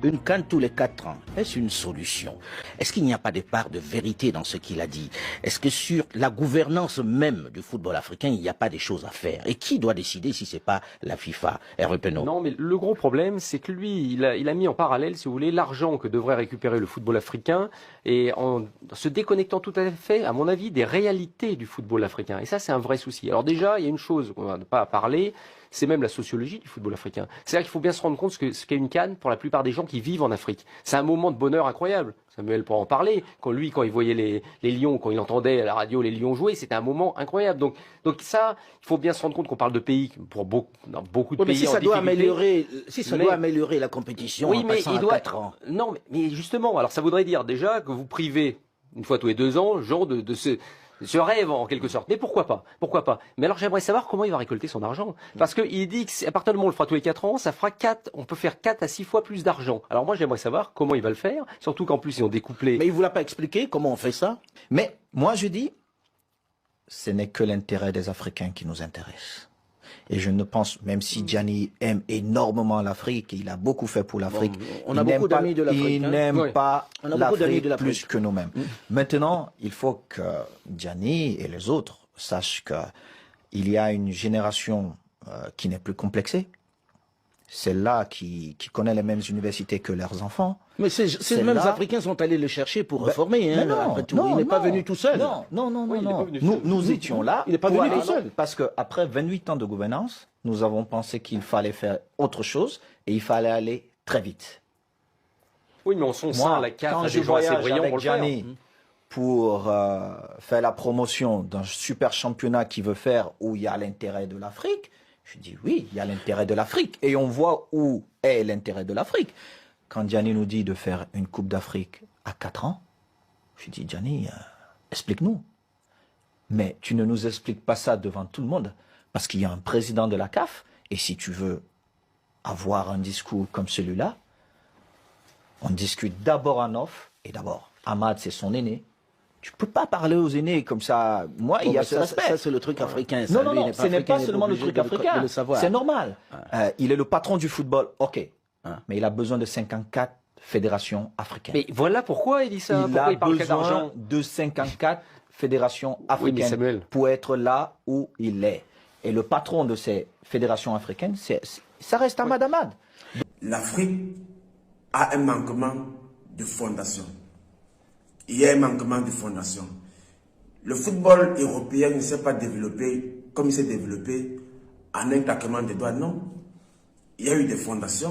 Une CAN tous les 4 ans, est-ce une solution? Est-ce qu'il n'y a pas de part de vérité dans ce qu'il a dit? Est-ce que sur la gouvernance même du football africain, il n'y a pas des choses à faire? Et qui doit décider si ce n'est pas la FIFA? Hervé Penaud. Non, mais le gros problème, c'est que lui, il a mis en parallèle, si vous voulez, l'argent que devrait récupérer le football africain et en se déconnectant tout à fait, à mon avis, des réalités du football africain. Et ça, c'est un vrai souci. Alors déjà, il y a une chose qu'on n'a pas parlé, c'est même la sociologie du football africain. C'est-à-dire qu'il faut bien se rendre compte ce qu'est une CAN pour la plupart des gens qui vivent en Afrique. C'est un moment de bonheur incroyable. Samuel pourra en parler. Quand il voyait les Lions, quand il entendait à la radio les Lions jouer, c'était un moment incroyable. Donc ça, il faut bien se rendre compte qu'on parle de pays, pour beaucoup de pays si ça en doit difficulté. doit améliorer la compétition Oui, en mais passant à 4 ans. Non, mais justement, alors ça voudrait dire déjà que vous privez, une fois tous les 2 ans, genre de ce rêve en quelque sorte. Mais pourquoi pas? Pourquoi pas? Mais alors j'aimerais savoir comment il va récolter son argent. Parce qu'il dit qu'à partir du moment où on le fera tous les 4 ans, ça fera 4, on peut faire 4 à 6 fois plus d'argent. Alors moi j'aimerais savoir comment il va le faire, surtout qu'en plus ils ont découplé. Mais il ne vous l'a pas expliqué comment on fait ça? Mais moi je dis, ce n'est que l'intérêt des Africains qui nous intéresse. Et je ne pense, même si Gianni aime énormément l'Afrique, il a beaucoup fait pour l'Afrique. On a beaucoup d'amis de l'Afrique. Il n'aime pas l'Afrique plus que nous-mêmes. Maintenant, il faut que Gianni et les autres sachent qu'il y a une génération qui n'est plus complexée. Celle-là qui connaît les mêmes universités que leurs enfants. Mais ces mêmes Africains sont allés le chercher pour réformer. Hein, non, après tout. Il n'est pas venu tout seul. Non. Oui, Nous étions là. Il n'est pas venu tout seul. Parce qu'après 28 ans de gouvernance, nous avons pensé qu'il fallait faire autre chose et il fallait aller très vite. Oui, mais on son sein à la CAF, quand à je des gens assez voyage brillants avec pour le faire. Gianni pour faire la promotion d'un super championnat qu'il veut faire où il y a l'intérêt de l'Afrique, je dis oui, il y a l'intérêt de l'Afrique. Et on voit où est l'intérêt de l'Afrique. Quand Gianni nous dit de faire une Coupe d'Afrique à 4 ans, je dis Gianni, explique-nous. Mais tu ne nous expliques pas ça devant tout le monde. Parce qu'il y a un président de la CAF. Et si tu veux avoir un discours comme celui-là, on discute d'abord en off. Et d'abord, Ahmad, c'est son aîné. Tu peux pas parler aux aînés comme ça. Moi, il y a ce respect. Ça, c'est le truc africain. Non, ce n'est pas seulement le truc africain. C'est normal. Il est le patron du football, ok. Mais il a besoin de 54 fédérations africaines. Mais voilà pourquoi il dit ça. Il pourquoi a il parle besoin de 54 fédérations africaines Samuel, pour être là où il est. Et le patron de ces fédérations africaines, ça reste Ahmad Ahmad. L'Afrique a un manquement de fondation. Il y a un manquement de fondation. Le football européen ne s'est pas développé comme il s'est développé en un claquement de doigts, non. Il y a eu des fondations.